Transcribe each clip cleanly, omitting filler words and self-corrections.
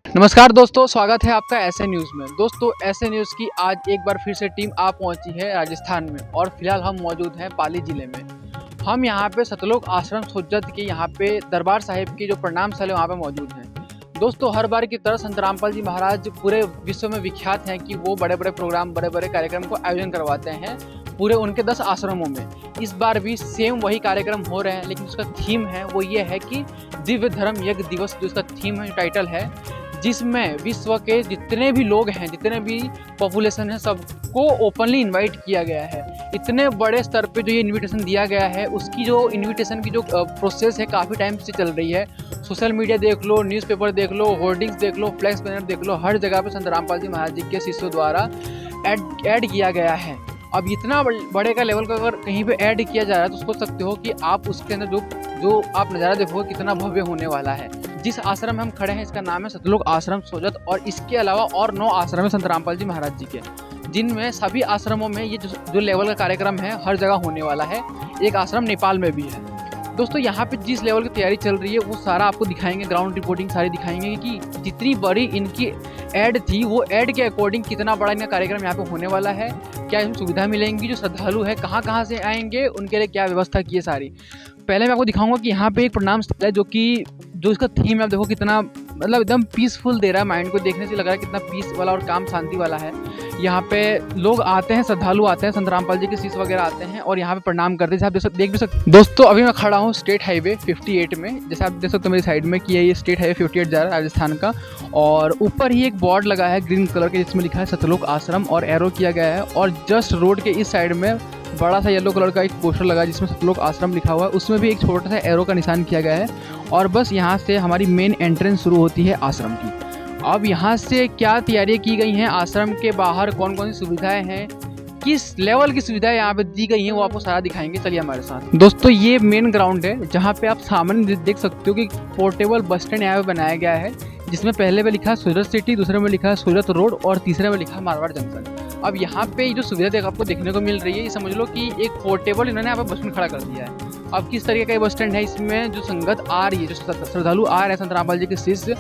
नमस्कार दोस्तों, स्वागत है आपका ऐसे न्यूज़ में। दोस्तों, ऐसे न्यूज़ की आज एक बार फिर से टीम आ पहुंची है राजस्थान में और फिलहाल हम मौजूद हैं पाली ज़िले में। हम यहां पे सतलोक आश्रम सोजत के यहां पे दरबार साहिब की जो प्रणाम स्थल है वहां पे मौजूद हैं। दोस्तों, हर बार की तरह संत रामपाल जी महाराज पूरे विश्व में विख्यात हैं कि वो बड़े-बड़े प्रोग्राम, बड़े-बड़े कार्यक्रम को आयोजन करवाते हैं पूरे उनके 10 आश्रमों में। इस बार भी सेम वही कार्यक्रम हो रहे हैं, लेकिन उसका थीम है वो ये है कि दिव्य धर्म यज्ञ दिवस, जो इसका थीम है, टाइटल है, जिसमें विश्व के जितने भी लोग हैं, जितने भी पॉपुलेशन है, सबको ओपनली इनवाइट किया गया है। इतने बड़े स्तर पे जो ये इनविटेशन दिया गया है, उसकी जो इनविटेशन की जो प्रोसेस है काफ़ी टाइम से चल रही है। सोशल मीडिया देख लो, न्यूज़पेपर देख लो, होर्डिंग्स देख लो, फ्लैक्स बैनर देख लो, हर जगह पे संत रामपाल जी महाराज जी के शिष्यों द्वारा ऐड किया गया है। अब इतना बड़े का लेवल का अगर कहीं पे ऐड किया जा रहा है तो सोच सकते हो कि आप उसके अंदर जो आप नज़ारा देखोगे कितना भव्य होने वाला है। जिस आश्रम में हम खड़े हैं इसका नाम है सतलोक आश्रम सोजत, और इसके अलावा और 9 आश्रम है संत रामपाल जी महाराज जी के, जिनमें सभी आश्रमों में ये जो लेवल का कार्यक्रम है हर जगह होने वाला है। एक आश्रम नेपाल में भी है। दोस्तों, यहाँ पे जिस लेवल की तैयारी चल रही है वो सारा आपको दिखाएंगे, ग्राउंड रिपोर्टिंग सारी दिखाएंगे कि जितनी बड़ी इनकी ऐड थी वो ऐड के अकॉर्डिंग कितना बड़ा इनका कार्यक्रम यहाँ पे होने वाला है, क्या इसमें सुविधा मिलेंगी, जो श्रद्धालु है कहाँ से आएंगे, उनके लिए क्या व्यवस्था की है सारी। पहले मैं आपको दिखाऊंगा कि यहाँ पे एक प्रणाम स्थल है जो इसका थीम है। आप देखो कितना मतलब एकदम पीसफुल दे रहा है, माइंड को देखने से लग रहा है कितना पीस वाला और काम शांति वाला है। यहाँ पे लोग आते हैं, श्रद्धालु आते हैं, संत रामपाल जी के शिष्य वगैरह आते हैं और यहाँ पे प्रणाम करते हैं। आप देख भी सकते। दोस्तों, अभी मैं खड़ा हूँ स्टेट हाईवे 58 में, जैसे आप देख सकते हो मेरी साइड में कि ये स्टेट हाईवे 58 जा रहा है राजस्थान का, और ऊपर ही एक बोर्ड लगा है ग्रीन कलर के जिसमें लिखा है सतलोक आश्रम और एरो किया गया है, और जस्ट रोड के इस साइड में बड़ा सा येलो कलर का एक पोस्टर लगा है जिसमें सतलोक आश्रम लिखा हुआ है, उसमें भी एक छोटा सा एरो का निशान किया गया है। और बस यहाँ से हमारी मेन एंट्रेंस शुरू होती है आश्रम की। अब यहाँ से क्या तैयारियाँ की गई हैं, आश्रम के बाहर कौन कौन सी सुविधाएं हैं, किस लेवल की सुविधाएं यहाँ पे दी गई हैं, वो आपको सारा दिखाएंगे। चलिए हमारे साथ। दोस्तों, ये मेन ग्राउंड है जहाँ पे आप सामने देख सकते हो कि पोर्टेबल बस स्टैंड यहाँ पे बनाया गया है, जिसमें पहले में लिखा है सूरत सिटी, दूसरे में लिखा है सूरत रोड और तीसरे में लिखा है मारवाड़ जंक्शन। अब यहाँ पे जो सुविधा आपको देखने को मिल रही है, ये समझ लो कि एक पोर्टेबल इन्होंने यहाँ पे बस स्टैंड खड़ा कर दिया है। अब किस तरीके का ये बस स्टैंड है, इसमें जो संगत आ रही है, जो श्रद्धालु आ रहे हैं संत रामपाल जी के शिष्य,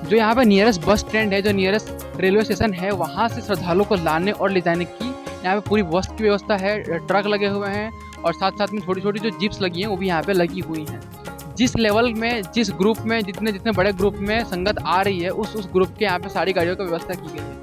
जो यहाँ पे नियरेस्ट बस स्टैंड है, जो नियरेस्ट रेलवे स्टेशन है, वहाँ से श्रद्धालुओं को लाने और ले जाने की यहाँ पे पूरी बस की व्यवस्था है। ट्रक लगे हुए हैं और साथ साथ में छोटी छोटी जो जीप्स लगी हैं वो भी यहाँ पे लगी हुई हैं। जिस लेवल में, जिस ग्रुप में, जितने बड़े ग्रुप में संगत आ रही है, उस ग्रुप के यहाँ पे सारी गाड़ियों की व्यवस्था की गई है।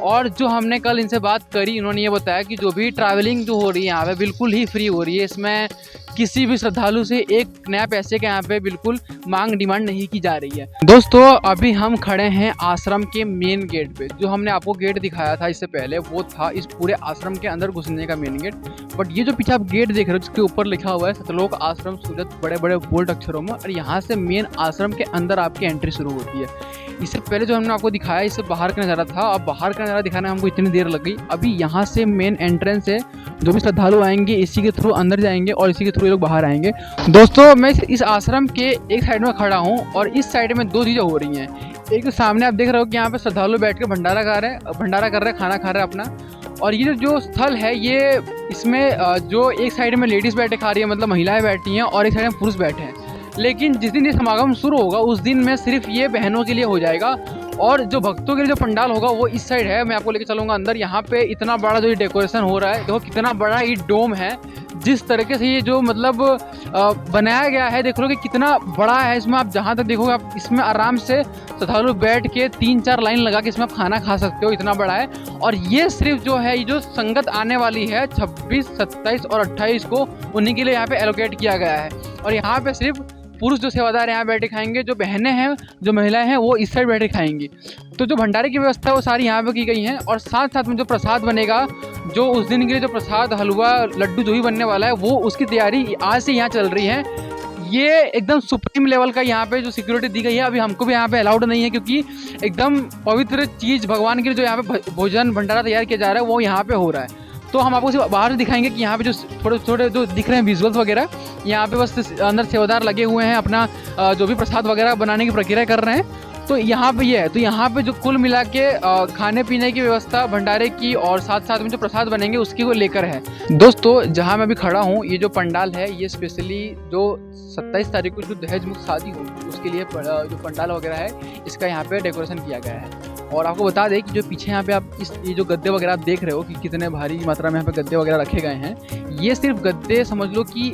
और जो हमने कल इनसे बात करी, इन्होंने ये बताया कि जो भी ट्रैवलिंग जो हो रही है यहाँ पे बिल्कुल ही फ्री हो रही है। इसमें किसी भी श्रद्धालु से एक नया पैसे के यहाँ पे बिल्कुल डिमांड नहीं की जा रही है। दोस्तों, अभी हम खड़े हैं आश्रम के मेन गेट पे। जो हमने आपको गेट दिखाया था इससे पहले, वो था इस पूरे आश्रम के अंदर घुसने का मेन गेट। बट ये जो पीछे आप गेट देख रहे हो जिसके ऊपर लिखा हुआ है सतलोक आश्रम सूरत बड़े बड़े बोल्ड अक्षरों में, और यहाँ से मेन आश्रम के अंदर आपकी एंट्री शुरू होती है। इससे पहले जो हमने आपको दिखाया इससे बाहर का नज़ारा था, अब बाहर का नज़ारा दिखाने में हमको इतनी देर लग गई। अभी यहाँ से मेन एंट्रेंस है, जो भी श्रद्धालु आएंगे इसी के थ्रू अंदर जाएंगे और इसी के थ्रू ये लोग बाहर आएंगे। दोस्तों, मैं इस आश्रम के एक साइड में खड़ा हूँ और इस साइड में 2 चीज़ें हो रही हैं। एक तो सामने आप देख रहे हो कि यहाँ पे श्रद्धालु बैठ कर भंडारा कर रहे हैं, खाना खा रहे हैं अपना। और ये जो स्थल है, ये इसमें जो एक साइड में लेडीज़ बैठे खा रही है, मतलब महिलाएं बैठी हैं, और एक साइड में पुरुष बैठे हैं। लेकिन जिस दिन ये समागम शुरू होगा उस दिन में सिर्फ ये बहनों के लिए हो जाएगा, और जो भक्तों के लिए जो पंडाल होगा वो इस साइड है। मैं आपको लेके चलूँगा अंदर। यहाँ पे इतना बड़ा जो ये डेकोरेशन हो रहा है, देखो कितना बड़ा ये डोम है, जिस तरीके से ये जो मतलब बनाया गया है, देख लो कि कितना बड़ा है। इसमें आप जहाँ तक देखोगे, आप इसमें आराम से श्रद्धालु बैठ के 3-4 लाइन लगा के इसमें आप खाना खा सकते हो, इतना बड़ा है। और ये सिर्फ जो है, ये जो संगत आने वाली है 26, 27 और 28 को, उन्हीं के लिए यहाँ पे एलोकेट किया गया है। और यहाँ पे सिर्फ पुरुष जो सेवादार यहाँ बैठे खाएंगे, जो बहनें हैं, जो महिलाएं हैं, वो इस साइड बैठे खाएंगी। तो जो भंडारे की व्यवस्था है वो सारी यहाँ पे की गई है। और साथ साथ में जो प्रसाद बनेगा, जो उस दिन के लिए जो प्रसाद, हलवा, लड्डू जो भी बनने वाला है, वो उसकी तैयारी आज से यहाँ चल रही है। ये एकदम सुप्रीम लेवल का यहाँ पे जो सिक्योरिटी दी गई है। अभी हमको भी यहाँ पे अलाउड नहीं है, क्योंकि एकदम पवित्र चीज़ भगवान के लिए जो यहाँ पे भोजन भंडारा तैयार किया जा रहा है वो यहाँ पे हो रहा है। तो हम आपको सिर्फ बाहर से दिखाएंगे कि यहाँ पे जो थोड़े थोड़े जो दिख रहे हैं विजुअल्स वगैरह, यहाँ पे बस अंदर सेवादार लगे हुए हैं, अपना जो भी प्रसाद वगैरह बनाने की प्रक्रिया कर रहे हैं। तो यहाँ पे ये है, तो यहाँ पे जो कुल मिला के खाने पीने की व्यवस्था, भंडारे की, और साथ साथ में जो प्रसाद बनेंगे उसकी को लेकर है। दोस्तों, जहाँ मैं अभी खड़ा हूँ, ये जो पंडाल है, ये स्पेशली जो 27 तारीख को जो दहेज मुक्त शादी होगी उसके लिए जो पंडाल वगैरह है इसका यहाँ पे डेकोरेशन किया गया है। और आपको बता दें कि जो पीछे यहाँ पे आप ये जो गद्दे वगैरह आप देख रहे हो कि कितने भारी मात्रा में यहाँ पे गद्दे वगैरह रखे गए हैं, ये सिर्फ गद्दे समझ लो कि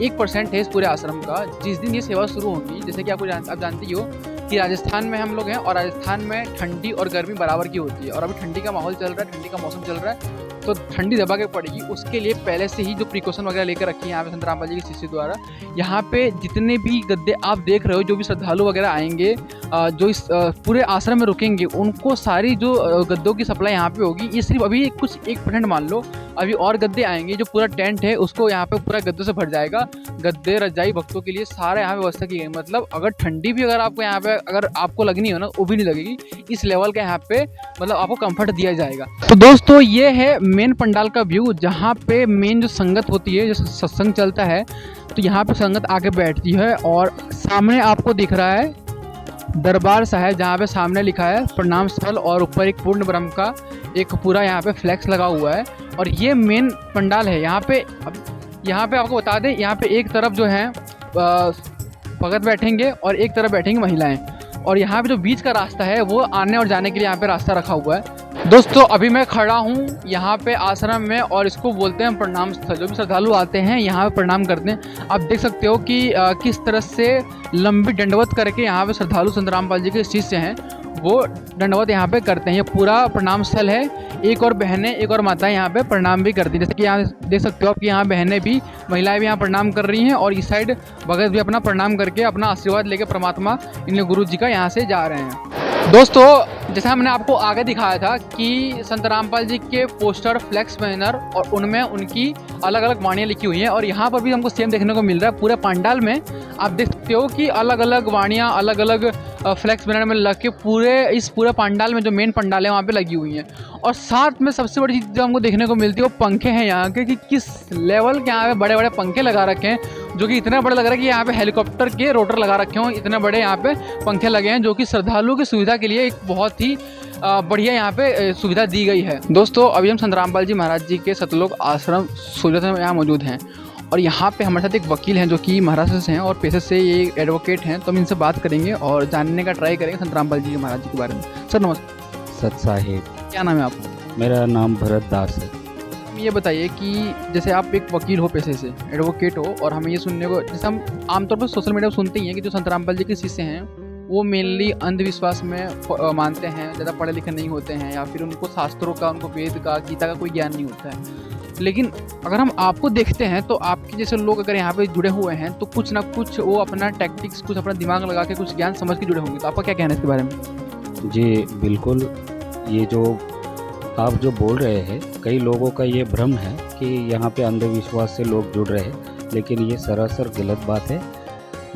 1% है इस पूरे आश्रम का। जिस दिन ये सेवा शुरू होगी, जैसे कि आप जानते ही हो कि राजस्थान में हम लोग हैं और राजस्थान में ठंडी और गर्मी बराबर की होती है, और अभी ठंडी का माहौल चल रहा है, ठंडी का मौसम चल रहा है, तो ठंडी दबा के पड़ेगी। उसके लिए पहले से ही जो प्रिकॉशन वगैरह लेकर रखी है यहाँ पे संत रामपाल जी की शिष्य द्वारा, यहाँ पे जितने भी गद्दे आप देख रहे हो, जो भी श्रद्धालु वगैरह आएंगे जो इस पूरे आश्रम में रुकेंगे, उनको सारी जो गद्दों की सप्लाई यहाँ पे होगी। ये सिर्फ अभी कुछ 1% मान लो, अभी और गद्दे आएंगे, जो पूरा टेंट है उसको यहाँ पे पूरा गद्दों से भर जाएगा। गद्दे रजाई भक्तों के लिए सारा यहाँ पे व्यवस्था की गई। मतलब अगर ठंडी भी अगर आपको यहाँ पे अगर आपको लगनी हो ना, वो भी नहीं लगेगी। इस लेवल का यहाँ पे मतलब आपको कंफर्ट दिया जाएगा। तो दोस्तों ये है मेन पंडाल का व्यू, जहाँ पे मेन जो संगत होती है, जो सत्संग चलता है, तो यहाँ पे संगत आके बैठती है। और सामने आपको दिख रहा है दरबार साहब, जहाँ पे सामने लिखा है प्रणाम स्थल, और ऊपर एक पूर्ण ब्रह्म का एक पूरा यहाँ पे फ्लैक्स लगा हुआ है। और ये मेन पंडाल है। यहाँ पे आपको बता दें, यहाँ पे एक तरफ जो है भगत बैठेंगे और एक तरफ बैठेंगी महिलाएं, और यहाँ पे जो बीच का रास्ता है वो आने और जाने के लिए यहाँ पे रास्ता रखा हुआ है। दोस्तों अभी मैं खड़ा हूँ यहाँ पे आश्रम में, और इसको बोलते हैं प्रणाम स्थल। जो भी श्रद्धालु आते हैं यहाँ पे प्रणाम करते हैं। आप देख सकते हो कि किस तरह से लंबी दंडवत करके यहाँ पे श्रद्धालु संत रामपाल जी के शिष्य हैं वो दंडवत यहाँ पे करते हैं। ये पूरा प्रणाम स्थल है। एक और बहनें, एक और माताएं यहाँ पे प्रणाम भी करती हैं। जैसे कि यहाँ देख सकते हो आप कि यहाँ बहनें भी, महिलाएं भी यहाँ प्रणाम कर रही हैं, और इस साइड भगत भी अपना प्रणाम करके अपना आशीर्वाद लेके परमात्मा इन गुरु जी का यहाँ से जा रहे हैं। दोस्तों जैसा हमने आपको आगे दिखाया था कि संत रामपाल जी के पोस्टर, फ्लैक्स बैनर, और उनमें उनकी अलग अलग वाणियाँ लिखी हुई हैं, और यहाँ पर भी हमको सेम देखने को मिल रहा है। पूरे पंडाल में आप देख सकते हो कि अलग अलग वाणियाँ अलग अलग फ्लैक्स बैनर में लग के इस पूरे पंडाल में जो मेन पंडाल है वहाँ पे लगी हुई हैं। और साथ में सबसे बड़ी चीज़ जो हमको देखने को मिलती है वो पंखे हैं यहाँ के, कि किस लेवल के यहाँ पे बड़े बड़े पंखे लगा रखे हैं, जो कि इतने बड़े लग रहा है कि यहाँ पे हेलीकॉप्टर के रोटर लगा रखे हों। इतने बड़े यहाँ पे पंखे लगे हैं, जो कि श्रद्धालुओं की सुविधा के लिए एक बहुत ही बढ़िया यहाँ पे सुविधा दी गई है। दोस्तों अभी हम संत रामपाल जी महाराज जी के सतलोक आश्रम सोजत में यहाँ मौजूद हैं, और यहाँ पे हमारे साथ एक वकील हैं जो कि महाराष्ट्र से हैं और पेशे से ये एडवोकेट हैं। तो हम इनसे बात करेंगे और जानने का ट्राई करेंगे संत रामपाल जी महाराज जी के बारे में। सर नमस्कार। सत साहेब। क्या नाम है आपका? मेरा नाम भरत दास है। ये बताइए कि जैसे आप एक वकील हो, पेशे से एडवोकेट हो, और हमें ये सुनने को, जैसे हम आमतौर पर सोशल मीडिया पर सुनते ही हैं कि जो संत रामपाल जी के शिष्य हैं वो मेनली अंधविश्वास में मानते हैं, ज़्यादा पढ़े लिखे नहीं होते हैं, या फिर उनको शास्त्रों का, उनको वेद का, गीता का कोई ज्ञान नहीं होता है। लेकिन अगर हम आपको देखते हैं तो आपके जैसे लोग अगर यहाँ पे जुड़े हुए हैं तो कुछ ना कुछ वो अपना टैक्टिक्स, कुछ अपना दिमाग लगा के कुछ ज्ञान समझ के जुड़े होंगे। तो आपका क्या कहना है इसके बारे में? जी बिल्कुल, ये जो आप जो बोल रहे हैं, कई लोगों का ये भ्रम है कि यहाँ पे अंधविश्वास से लोग जुड़ रहे हैं, लेकिन ये सरासर गलत बात है।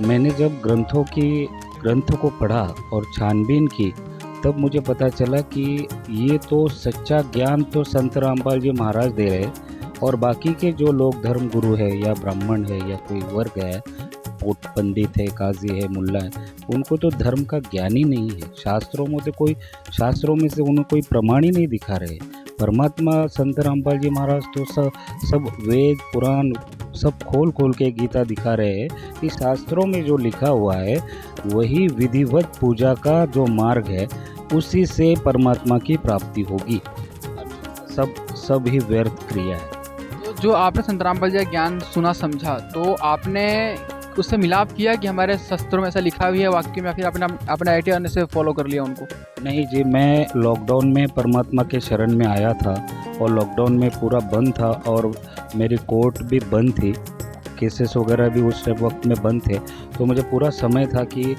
मैंने जब ग्रंथों को पढ़ा और छानबीन की, तब मुझे पता चला कि ये तो सच्चा ज्ञान तो संत रामपाल जी महाराज दे रहे हैं, और बाकी के जो लोग धर्म गुरु है या ब्राह्मण है या कोई वर्ग है, पंडित है, काजी है, मुल्ला है, उनको तो धर्म का ज्ञान ही नहीं है। शास्त्रों में से उन्हें कोई प्रमाण ही नहीं दिखा रहे। परमात्मा संत रामपाल जी महाराज तो सब वेद पुराण सब खोल के गीता दिखा रहे हैं कि शास्त्रों में जो लिखा हुआ है वही विधिवत पूजा का जो मार्ग है, उसी से परमात्मा की प्राप्ति होगी। सब ही व्यर्थ क्रिया है। तो जो आपने संत रामपाल जी का ज्ञान सुना समझा, तो आपने उससे मिलाप किया कि हमारे शास्त्रों में ऐसा लिखा हुआ है वाक्य में, या फिर आपने आईटी से फॉलो कर लिया उनको? नहीं जी, मैं लॉकडाउन में परमात्मा के शरण में आया था, और लॉकडाउन में पूरा बंद था, और मेरी कोर्ट भी बंद थी, केसेस वगैरह भी उस वक्त में बंद थे। तो मुझे पूरा समय था कि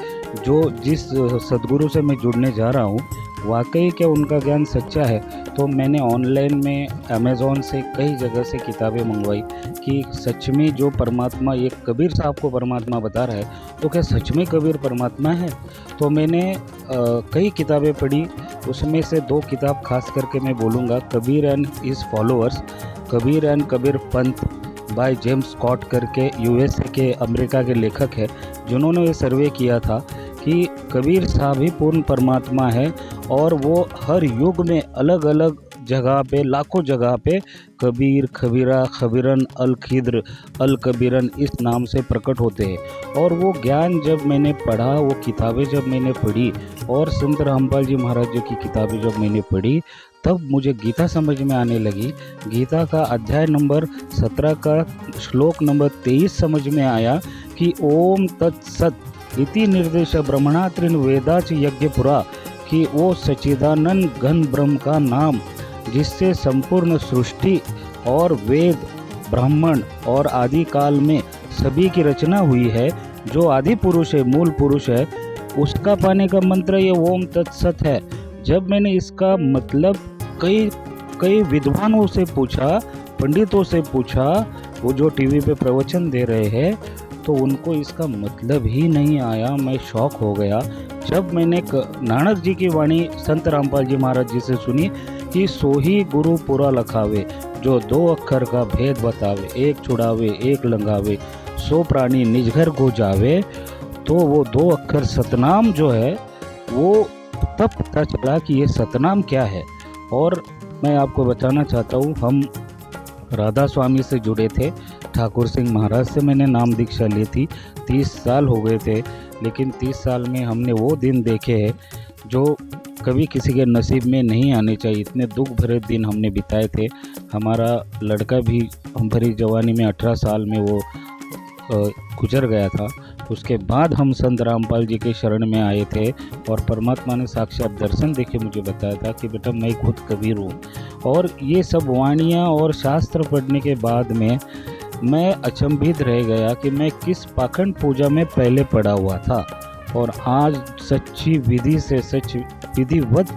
जिस सदगुरु से मैं जुड़ने जा रहा हूँ वाकई क्या उनका ज्ञान सच्चा है। तो मैंने ऑनलाइन में अमेज़ॉन से कई जगह से किताबें मंगवाई कि सच में जो परमात्मा, ये कबीर साहब को परमात्मा बता रहा है, तो क्या सच में कबीर परमात्मा है? तो मैंने कई किताबें पढ़ी, उसमें से 2 किताब खास करके मैं बोलूँगा, Kabir and his followers, Kabir and Kabir Panth by James Scott करके यूएसए के अमेरिका के लेखक है, जिन्होंने ये सर्वे किया था कि कबीर साहब ही पूर्ण परमात्मा है, और वो हर युग में अलग अलग जगह पे, लाखों जगह पे कबीर, खबीरा, खबीरन, अल खिद्र, अल कबीरन इस नाम से प्रकट होते हैं। और वो ज्ञान जब मैंने पढ़ा, वो किताबें जब मैंने पढ़ी और संत रामपाल जी महाराज जी की किताबें जब मैंने पढ़ी, तब मुझे गीता समझ में आने लगी। गीता का अध्याय नंबर 17 का श्लोक नंबर 23 समझ में आया कि ओम तत्सत इति निर्देश ब्रह्मणा त्रिन वेदाच यज्ञ पुरा, कि वो सच्चिदानंद घन ब्रह्म का नाम जिससे संपूर्ण सृष्टि और वेद, ब्राह्मण और आदि काल में सभी की रचना हुई है, जो आदि पुरुष है, मूल पुरुष है, उसका पाने का मंत्र ये ओम तत्सत है। जब मैंने इसका मतलब कई विद्वानों से पूछा, पंडितों से पूछा, वो जो टीवी पे प्रवचन दे रहे हैं, तो उनको इसका मतलब ही नहीं आया। मैं शॉक हो गया जब मैंने नानक जी की वाणी संत रामपाल जी महाराज जी से सुनी कि सोही गुरु पुरा लखावे, जो 2 अक्षर का भेद बतावे, एक छुड़ावे एक लंघावे, 100 प्राणी निज घर को जावे। तो वो 2 अक्षर सतनाम जो है, वो तब पता चला कि ये सतनाम क्या है। और मैं आपको बताना चाहता हूँ, हम राधा स्वामी से जुड़े थे, ठाकुर सिंह महाराज से मैंने नाम दीक्षा ली थी, 30 साल हो गए थे। लेकिन 30 साल में हमने वो दिन देखे हैं जो कभी किसी के नसीब में नहीं आने चाहिए। इतने दुख भरे दिन हमने बिताए थे। हमारा लड़का भी हम भरी जवानी में 18 साल में वो गुजर गया था। उसके बाद हम संत रामपाल जी के शरण में आए थे और परमात्मा ने साक्षात दर्शन देके मुझे बताया था कि बेटा मैं खुद कबीर हूँ। और ये सब वाणियाँ और शास्त्र पढ़ने के बाद में मैं अचंभित रह गया कि मैं किस पाखंड पूजा में पहले पड़ा हुआ था, और आज सच्ची विधि से, सच विधिवत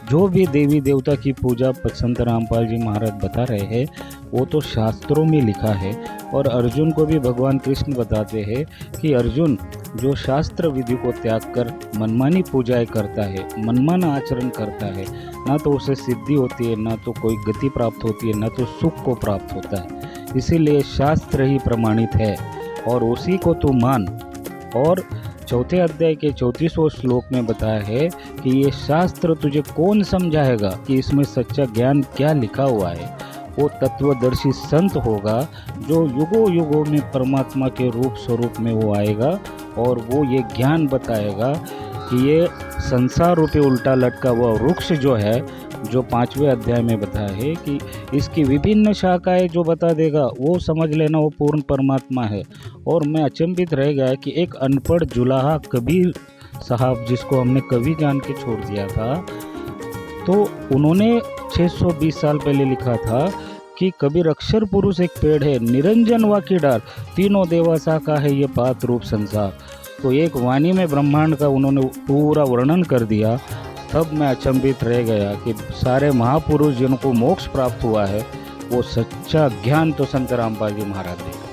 जो भी देवी देवता की पूजा संत रामपाल जी महाराज बता रहे हैं, वो तो शास्त्रों में लिखा है। और अर्जुन को भी भगवान कृष्ण बताते हैं कि अर्जुन जो शास्त्र विधि को त्याग कर मनमानी पूजाएं करता है, मनमाना आचरण करता है, ना तो उसे सिद्धि होती है, ना तो कोई गति प्राप्त होती है, ना तो सुख को प्राप्त होता है। इसीलिए शास्त्र ही प्रमाणित है और उसी को तू मान। और 4 अध्याय के 34वें श्लोक में बताया है कि ये शास्त्र तुझे कौन समझाएगा कि इसमें सच्चा ज्ञान क्या लिखा हुआ है। वो तत्वदर्शी संत होगा जो युगों युगों में परमात्मा के रूप स्वरूप में वो आएगा और वो ये ज्ञान बताएगा कि ये संसार रूपी उल्टा लटका हुआ वृक्ष जो है, जो 5वें अध्याय में बताया है कि इसकी विभिन्न शाखाएं जो बता देगा, वो समझ लेना वो पूर्ण परमात्मा है। और मैं अचंभित रह गया कि एक अनपढ़ जुलाहा कबीर साहब, जिसको हमने कवि जान के छोड़ दिया था, तो उन्होंने 620 साल पहले लिखा था कि कबीर अक्षर पुरुष एक पेड़ है, निरंजन वा की डार, तीनों देवासा का है ये पात रूप संसार। तो एक वाणी में ब्रह्मांड का उन्होंने पूरा वर्णन कर दिया। तब मैं अचंभित रह गया कि सारे महापुरुष जिनको मोक्ष प्राप्त हुआ है, वो सच्चा ज्ञान तो संत रामपाल जी महाराज देगा।